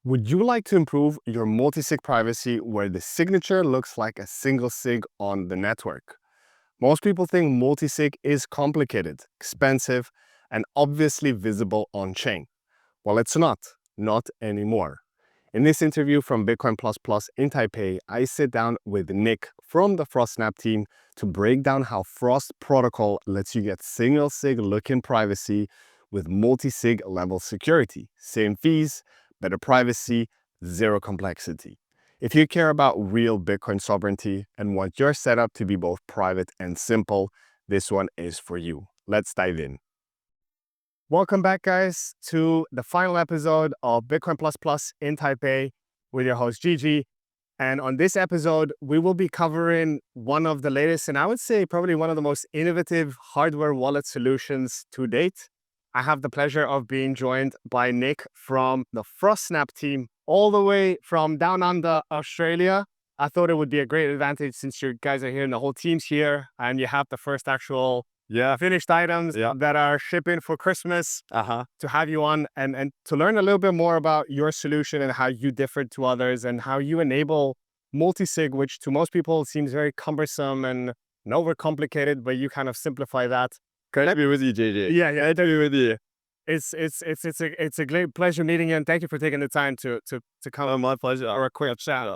Would you like to improve your multi-sig privacy where the signature looks like a single sig on the network? Most people think multi-sig is complicated, expensive, and obviously visible on-chain. Well, it's not anymore. In this interview from Bitcoin Plus Plus in Taipei, I sit down with Nick from the Frostsnap team to break down how Frost protocol lets you get single sig looking privacy with multi-sig level security. Same fees, better privacy, zero complexity. If you care about real Bitcoin sovereignty and want your setup to be both private and simple, this one is for you. Let's dive in. Welcome back, guys, to the final episode of Bitcoin Plus Plus in Taipei with your host, Gigi. And on this episode, we will be covering one of the latest, and I would say probably one of the most innovative hardware wallet solutions to date. I have the pleasure of being joined by Nick from the Frostsnap team, all the way from down under Australia. I thought it would be a great advantage since you guys are here and the whole team's here, and you have the first actual finished items that are shipping for Christmas to have you on and to learn a little bit more about your solution and how you differ to others and how you enable multi-sig, which to most people seems very cumbersome and overcomplicated, but you kind of simplify that. Great to be with you, JJ. Yeah. Great to be with you. It's a great pleasure meeting you, and thank you for taking the time to come. Oh, my pleasure. For a quick chat.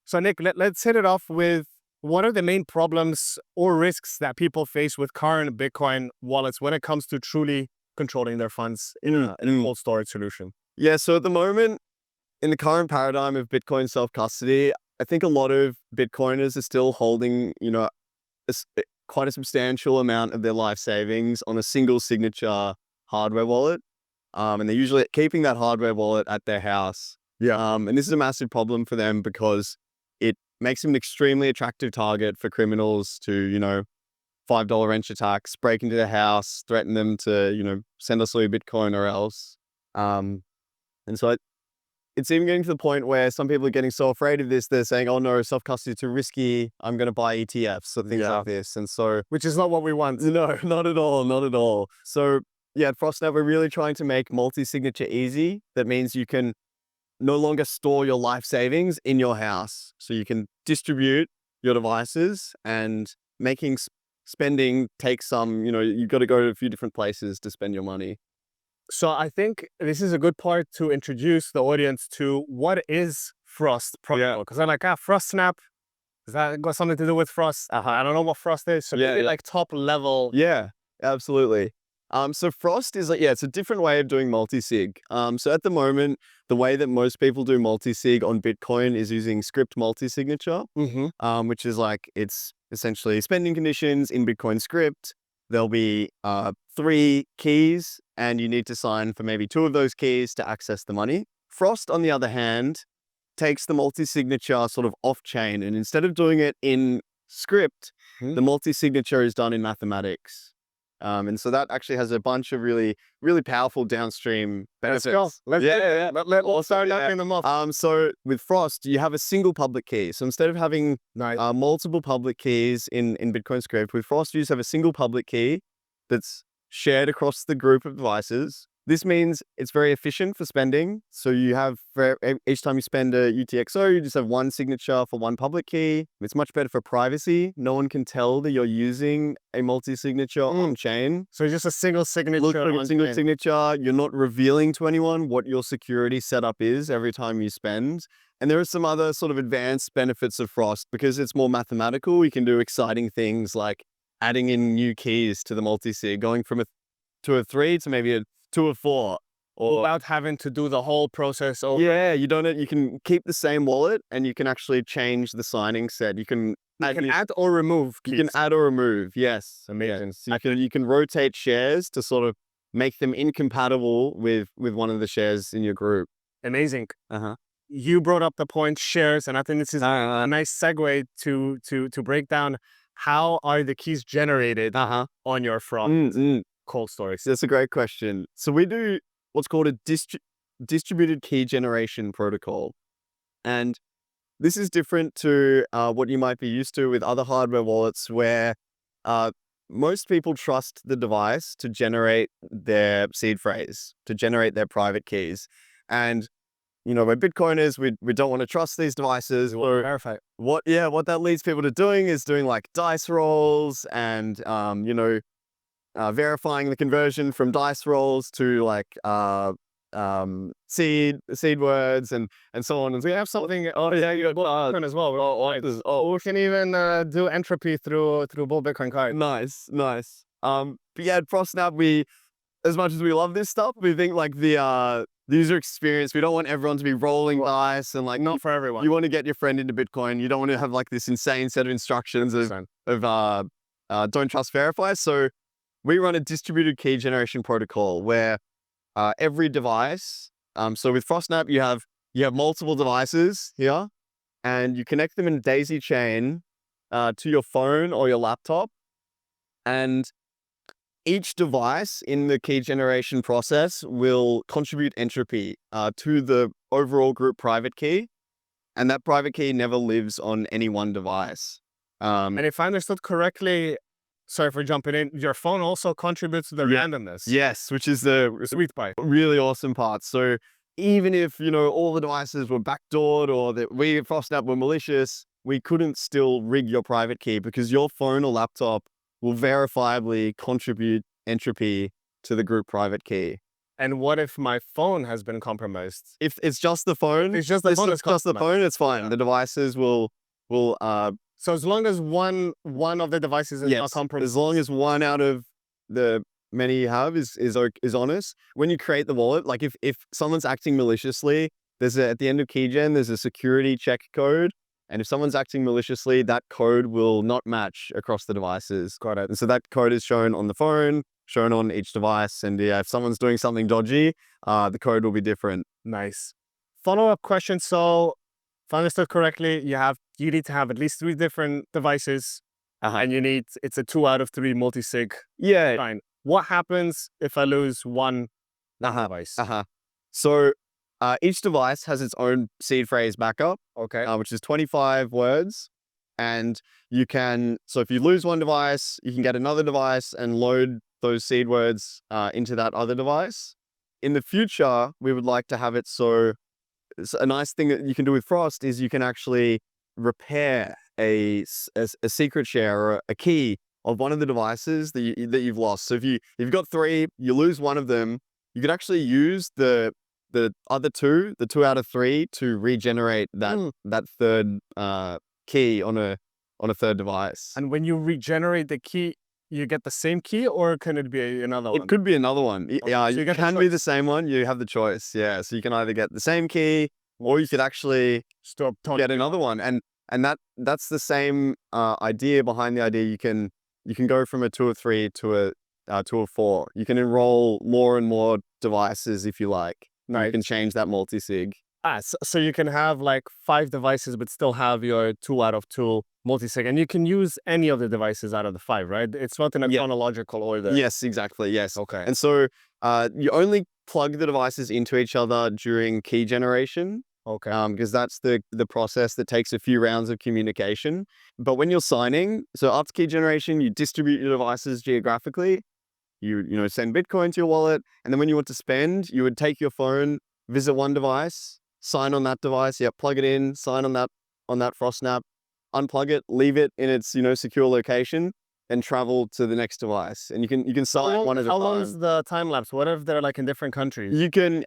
So Nick, let's hit it off with what are the main problems or risks that people face with current Bitcoin wallets when it comes to truly controlling their funds in a cold storage solution? Yeah, so at the moment, in the current paradigm of Bitcoin self-custody, I think a lot of Bitcoiners are still holding, quite a substantial amount of their life savings on a single signature hardware wallet. And they're usually keeping that hardware wallet at their house. And this is a massive problem for them because it makes them an extremely attractive target for criminals to, $5 wrench attacks, break into their house, threaten them to, send us all your Bitcoin or else. And so it's even getting to the point where some people are getting so afraid of this, they're saying, oh no, self-custody is too risky. I'm going to buy ETFs or things like this. And so, which is not what we want. No, not at all. Not at all. So yeah, at Frostnap, we're really trying to make multi-signature easy. That means you can no longer store your life savings in your house. So you can distribute your devices, and making spending takes some, you've got to go to a few different places to spend your money. So I think this is a good part to introduce the audience to what is Frost protocol. Because I'm like, Frostsnap, has that got something to do with Frost? I don't know what Frost is. So maybe like top level. Yeah, absolutely. So Frost is it's a different way of doing multi-sig. So at the moment, the way that most people do multi-sig on Bitcoin is using script multi-signature, which is it's essentially spending conditions in Bitcoin script. There'll be 3 keys, and you need to sign for maybe 2 of those keys to access the money. Frost, on the other hand, takes the multi-signature sort of off-chain, and instead of doing it in script, the multi-signature is done in mathematics. And so that actually has a bunch of really, really powerful downstream benefits. Let's go. Let's start knocking them off. So with Frost, you have a single public key. So instead of having multiple public keys in Bitcoin script, with Frost, you just have a single public key that's shared across the group of devices. This means it's very efficient for spending. So you have, for each time you spend a UTXO, you just have one signature for one public key. It's much better for privacy. No one can tell that you're using a multi-signature on chain. So just a single signature. Look like a single signature. You're not revealing to anyone what your security setup is every time you spend. And there are some other sort of advanced benefits of Frost because it's more mathematical. You can do exciting things like adding in new keys to the multi-sig, going from a 3 to maybe a 2 or 4, or without having to do the whole process over. Yeah, you can keep the same wallet, and you can actually change the signing set. You can add or remove keys. You can add or remove. Yes, amazing. Yeah. So you can rotate shares to sort of make them incompatible with one of the shares in your group. Amazing. You brought up the point shares, and I think this is a nice segue to break down how are the keys generated on your Frost cold storage. That's a great question. So we do what's called a distributed key generation protocol. And this is different to what you might be used to with other hardware wallets where most people trust the device to generate their seed phrase, to generate their private keys. And we're Bitcoiners, we don't want to trust these devices. So Verify. what that leads people to doing is doing like dice rolls and verifying the conversion from dice rolls to like seed words and so on. And We have something oh yeah, you got Bitcoin as well. We can even do entropy through bull Bitcoin card. nice. But yeah, at Frostsnap, we, as much as we love this stuff, we think like the user experience, we don't want everyone to be rolling dice and like Not for everyone. you want to get your friend into Bitcoin. You don't want to have like this insane set of instructions of don't trust, verify. So we run a distributed key generation protocol where every device, so with Frostsnap, you have multiple devices here, and you connect them in a daisy chain to your phone or your laptop, and each device in the key generation process will contribute entropy to the overall group private key, and that private key never lives on any one device. And if I understood correctly, sorry for jumping in, your phone also contributes to the randomness. Yes, which is the Sweet part. really awesome part. So even if, all the devices were backdoored or that we at Frostsnap were malicious, we couldn't still rig your private key because your phone or laptop will verifiably contribute entropy to the group private key. And what if my phone has been compromised? If it's just the phone, It's just the phone. it's fine. Yeah. The devices will So as long as one of the devices is not compromised, as long as one out of the many you have is honest. When you create the wallet, like if someone's acting maliciously, at the end of keygen, there's a security check code. And if someone's acting maliciously, that code will not match across the devices. Got it. And so that code is shown on the phone, shown on each device. And yeah, if someone's doing something dodgy, the code will be different. Nice. Follow-up question. So if I understood correctly, you need to have at least 3 different devices, and it's a 2 out of 3 multi-sig. Yeah. Fine. What happens if I lose one device? So each device has its own seed phrase backup, which is 25 words. And so if you lose one device, you can get another device and load those seed words into that other device. In the future, we would like to have it so a nice thing that you can do with Frost is you can actually repair a secret share or a key of one of the devices that you've lost. So if you've got 3, you lose one of them, you could actually use the other 2, the 2 out of 3, to regenerate that third key on a third device. And when you regenerate the key, you get the same key, or can it be another one? It could be another one. Yeah, So it can be the same one. You have the choice. Yeah, so you can either get the same key, or you could actually get another one. And that's the same idea behind the idea. You can go from a 2 of 3 to a 2 of 4. You can enroll more and more devices if you like. Nice. You can change that multi-sig. So you can have like 5 devices, but still have your 2 out of 2 multi-sig, and you can use any of the devices out of the 5, right? It's not in a chronological order. Yes, exactly. Yes. Okay. And so you only plug the devices into each other during key generation. Okay. Because that's the process that takes a few rounds of communication. But when you're signing, so after key generation, you distribute your devices geographically. You send Bitcoin to your wallet, and then when you want to spend, you would take your phone, visit one device, sign on that device, plug it in, sign on that Frostsnap, unplug it, leave it in its secure location, and travel to the next device. And you can sign one at a time. How long is the time lapse? What if they're like in different countries? You can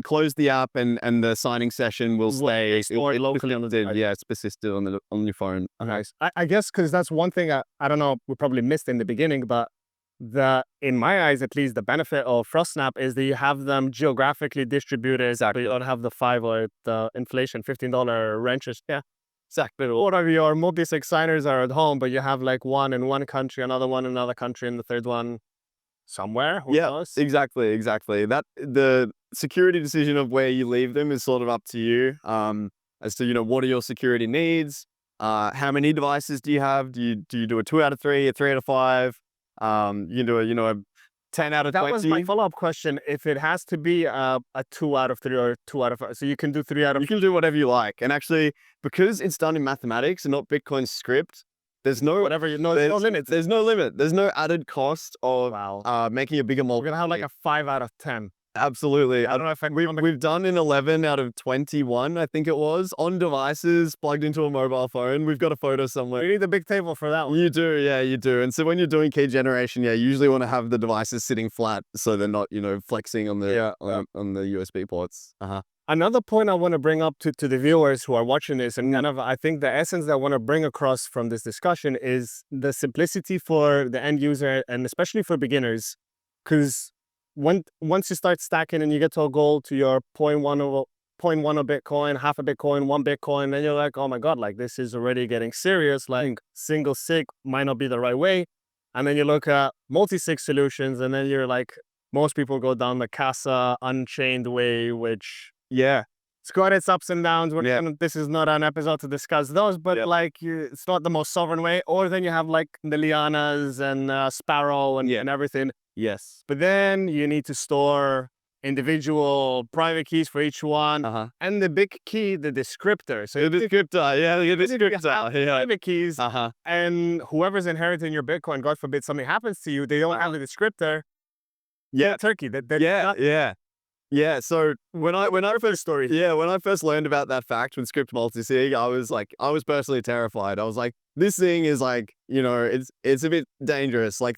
close the app, and the signing session will stay locally on the device. Yeah, it's persisted on your phone. Nice. I guess because that's one thing I don't know, we probably missed in the beginning, but in my eyes at least, the benefit of Frostsnap is that you have them geographically distributed. Exactly. So you don't have the 5 or the inflation $15 wrenches. Yeah. Exactly. What of your multi-sig signers are at home, but you have like one in one country, another one in another country, and the third one somewhere? Who knows? Exactly. That the security decision of where you leave them is sort of up to you. As to what are your security needs? How many devices do you have? Do you do a 2 out of 3, a 3 out of 5? You can do a 10 out of 20. That was my follow-up question. If it has to be a 2 out of 3 or 2 out of 5, so you can do 3 out of. You can do whatever you like, and actually, because it's done in mathematics and not Bitcoin script, there's no there's no limit. There's no limit. There's no added cost of making a bigger multi. We're gonna have like a 5 out of 10. Absolutely. I don't know if We've done in 11 out of 21, I think it was, on devices plugged into a mobile phone. We've got a photo somewhere. we need a big table for that one. You do, yeah, you do. And so when you're doing key generation, yeah, you usually want to have the devices sitting flat so they're not, flexing on the on the USB ports. Another point I want to bring up to the viewers who are watching this, and kind of, I think the essence that I want to bring across from this discussion is the simplicity for the end user and especially for beginners. Because once you start stacking and you get to a goal to your point one of Bitcoin, half a Bitcoin, 1 Bitcoin, then you're like, oh my God, like this is already getting serious. Like single sig might not be the right way. And then you look at multi-sig solutions, and then you're like, most people go down the Casa Unchained way, which Yeah. it's got its ups and downs. Yeah. This is not an episode to discuss those, but it's not the most sovereign way. Or then you have like the Lianas and Sparrow and everything. Yes. But then you need to store individual private keys for each one. And the big key, the descriptor. So The descriptor, the descriptor. Yeah. private keys. And whoever's inheriting your Bitcoin, God forbid something happens to you, they don't have the descriptor. Yeah. Turkey. Yeah. So when I first when I first learned about that fact with script multisig, I was personally terrified. I was like, this thing is like, it's a bit dangerous. Like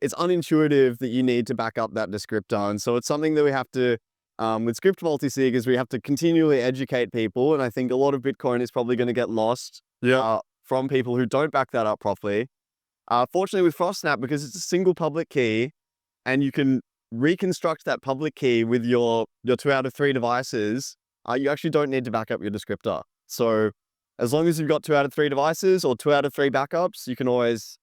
it's unintuitive that you need to back up that descriptor. And so it's something that we have to, with script multisig, is we have to continually educate people. And I think a lot of Bitcoin is probably going to get lost from people who don't back that up properly. Fortunately with Frostsnap, because it's a single public key and you can reconstruct that public key with your 2 out of 3 devices, you actually don't need to back up your descriptor. So as long as you've got 2 out of 3 devices or 2 out of 3 backups, you can always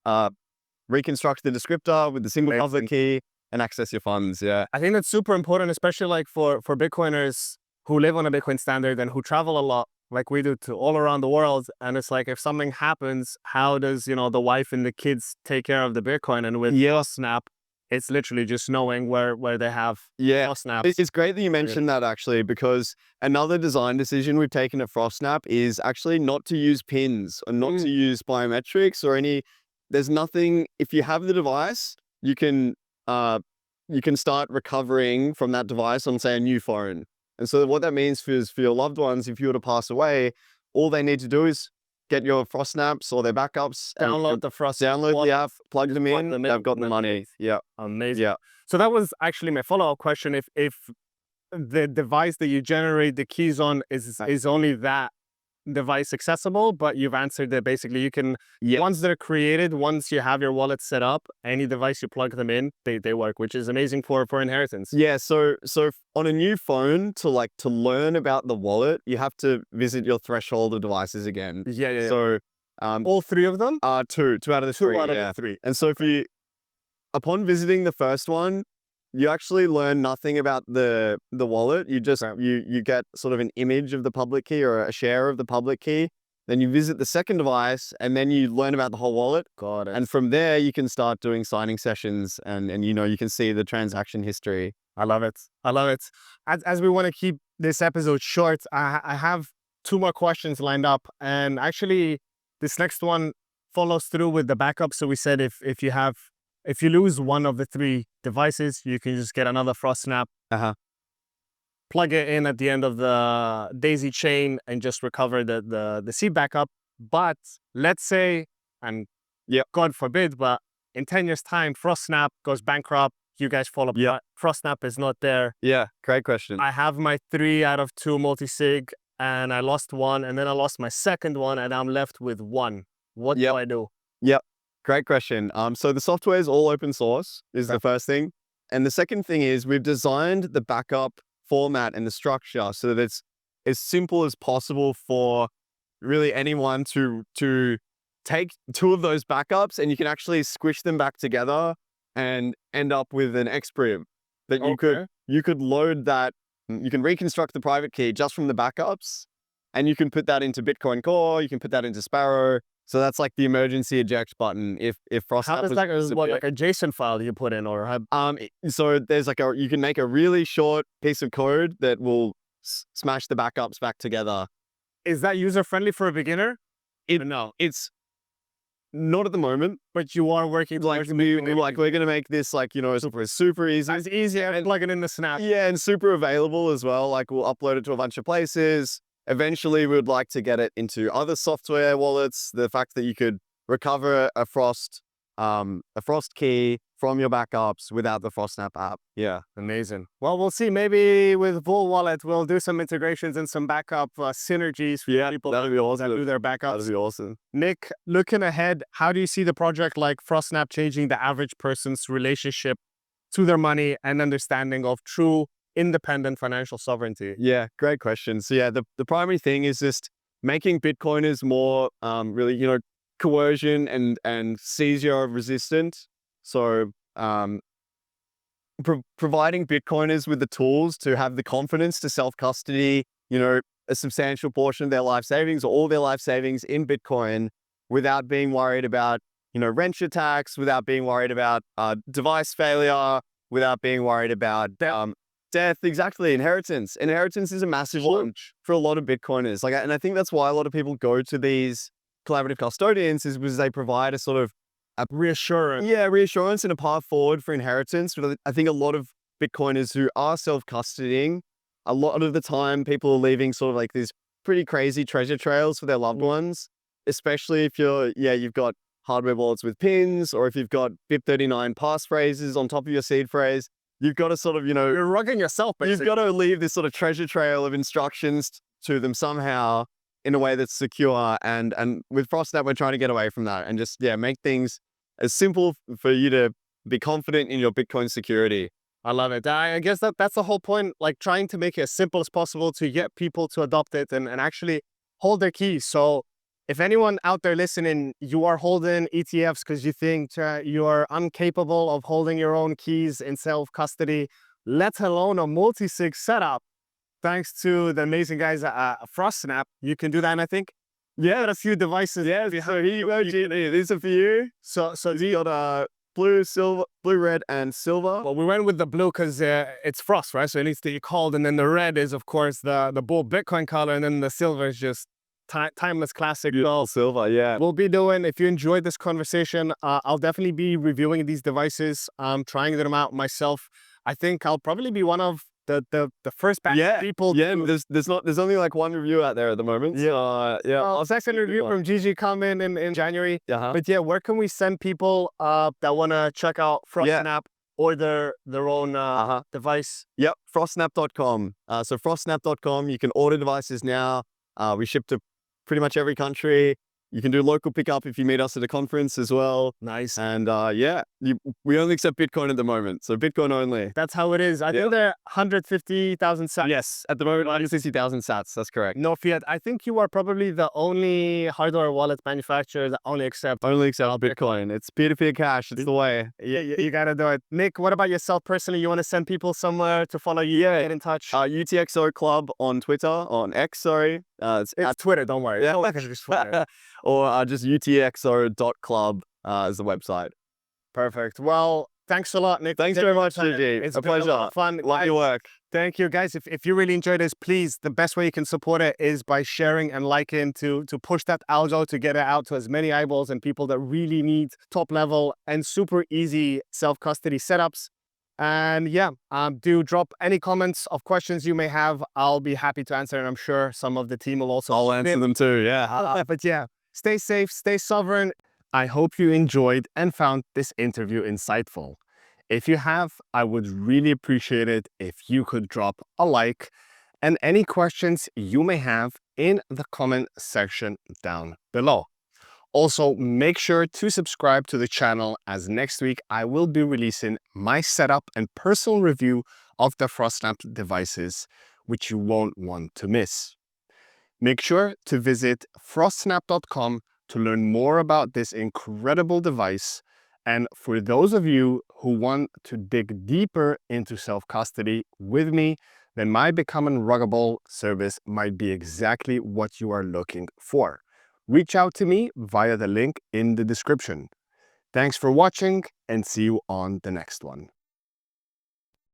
reconstruct the descriptor with the single public key and access your funds. Yeah. I think that's super important, especially like for Bitcoiners who live on a Bitcoin standard and who travel a lot like we do to all around the world. And it's like, if something happens, how does, the wife and the kids take care of the Bitcoin? And with Frostsnap, it's literally just knowing where they have Frostsnap. It's great that you mentioned that, actually, because another design decision we've taken at Frostsnap is actually not to use pins or not to use biometrics or there's nothing. If you have the device, you can start recovering from that device on, say, a new phone. And so what that means for your loved ones, if you were to pass away, all they need to do is get your Frostsnaps or their backups, download the app, plug them in, they've got the money. Yeah. Amazing. Yeah. So that was actually my follow-up question. If the device that you generate the keys on is only that device accessible, but you've answered that basically you can, once they're created, once you have your wallet set up, any device you plug them in, they work, which is amazing for inheritance. Yeah. So on a new phone, to learn about the wallet, you have to visit your threshold of devices again. Yeah. So all 3 of them? 2 out of the 3. 2 out of the 3. And so upon visiting the first one, you actually learn nothing about the wallet. You just, you get sort of an image of the public key or a share of the public key. Then you visit the second device and then you learn about the whole wallet. Got it. And from there you can start doing signing sessions and you can see the transaction history. I love it. As we want to keep this episode short, I have 2 more questions lined up. And actually this next one follows through with the backup. So we said if you lose one of the 3 devices, you can just get another Frostsnap, plug it in at the end of the daisy chain and just recover the seed backup. But let's say, and God forbid, but in 10 years time, Frostsnap goes bankrupt, you guys fall apart, Frostsnap is not there. Yeah, great question. I have my 3 out of 2 multisig and I lost one, and then I lost my second one and I'm left with 1. What do I do? Yep. Great question. So the software is all open source is the first thing. And the second thing is we've designed the backup format and the structure so that it's as simple as possible for really anyone to take 2 of those backups, and you can actually squish them back together and end up with an exprib that you could load that. You can reconstruct the private key just from the backups, and you can put that into Bitcoin Core, you can put that into Sparrow. So that's like the emergency eject button. If Frostsnap how does that go? What, like a JSON file you put in, or so there's you can make a really short piece of code that will smash the backups back together. Is that user friendly for a beginner? No, it's Not at the moment. But you are working Like, we're going to make this, like, you know, super easy. as easy as plug it in the Snap. Yeah, and super available as well. Like, we'll upload it to a bunch of places. Eventually, we would like to get it into other software wallets. The fact that you could recover a Frost key from your backups without the Frostsnap app. Yeah. Amazing. Well, we'll see. Maybe with Bull Wallet, we'll do some integrations and some backup synergies for people that'd be awesome. that do their backups. That'd be awesome. Nick, looking ahead, how do you see the project like Frostsnap changing the average person's relationship to their money and understanding of true independent financial sovereignty? Yeah, great question. So yeah, the primary thing is just making Bitcoiners more really, you know, coercion and seizure resistant. So providing Bitcoiners with the tools to have the confidence to self-custody, you know, a substantial portion of their life savings or all their life savings in Bitcoin without being worried about, you know, wrench attacks, without being worried about device failure, without being worried about death. Exactly. Inheritance is a massive one for a lot of Bitcoiners. Like, and I think that's why a lot of people go to these collaborative custodians, is because they provide a sort of a reassurance. Yeah, reassurance and a path forward for inheritance. But I think a lot of Bitcoiners who are self-custodying, a lot of the time people are leaving sort of like these pretty crazy treasure trails for their loved ones, especially if you've got hardware wallets with pins, or if you've got BIP39 passphrases on top of your seed phrase. You've got to sort of, you know, You're rugging yourself, basically. You've got to leave this sort of treasure trail of instructions to them somehow in a way that's secure. And with Frostsnap, we're trying to get away from that and just, make things as simple for you to be confident in your Bitcoin security. I love it. I guess that's the whole point, like trying to make it as simple as possible to get people to adopt it and actually hold their keys. So if anyone out there listening, you are holding ETFs because you think you are incapable of holding your own keys in self-custody, let alone a multi-sig setup, thanks to the amazing guys at Frostsnap, you can do that. And I think a few devices. Yeah, so these are for you. So you got blue, red, and silver. Well, we went with the blue because it's Frost, right? So it needs to be called. And then the red is, of course, the Bull Bitcoin color. And then the silver is just timeless classic. Silver, yeah. We'll be doing, if you enjoyed this conversation, I'll definitely be reviewing these devices, trying them out myself. I think I'll probably be one of the first batch of people. Yeah, there's only like one review out there at the moment. Yeah. I'll second review from Gigi coming in January. But yeah, where can we send people that want to check out Frostsnap or their own device? Yep, frostsnap.com. So frostsnap.com, you can order devices now. We ship to pretty much every country. You can do local pickup if you meet us at a conference as well. Nice. And we only accept Bitcoin at the moment. So Bitcoin only. That's how it is. I think they're 150,000 sats. Yes, at the moment, 160,000 sats. That's correct. No fiat. I think you are probably the only hardware wallet manufacturer that only accept Bitcoin. It's peer-to-peer cash. It's the way. Yeah, you got to do it. Nick, what about yourself personally? You want to send people somewhere to follow you? Get in touch. UTXO Club on Twitter, on X, sorry. It's Twitter, don't worry. Yeah. Just Twitter. Or just utxo.club is the website. Perfect. Well, thanks a lot, Nick. Thanks very much, Gigi. It's a pleasure. A lot of fun. Love your work. Thank you, guys. If you really enjoyed this, please, the best way you can support it is by sharing and liking to push that algo, to get it out to as many eyeballs and people that really need top level and super easy self-custody setups. And do drop any comments of questions you may have. I'll be happy to answer, and I'm sure some of the team will also. I'll answer them too, yeah. But stay safe, stay sovereign. I hope you enjoyed and found this interview insightful. If you have, I would really appreciate it if you could drop a like and any questions you may have in the comment section down below. Also, make sure to subscribe to the channel, as next week I will be releasing my setup and personal review of the Frostsnap devices, which you won't want to miss. Make sure to visit frostsnap.com to learn more about this incredible device. And for those of you who want to dig deeper into self-custody with me, then my Become Unruggable service might be exactly what you are looking for. Reach out to me via the link in the description. Thanks for watching, and see you on the next one.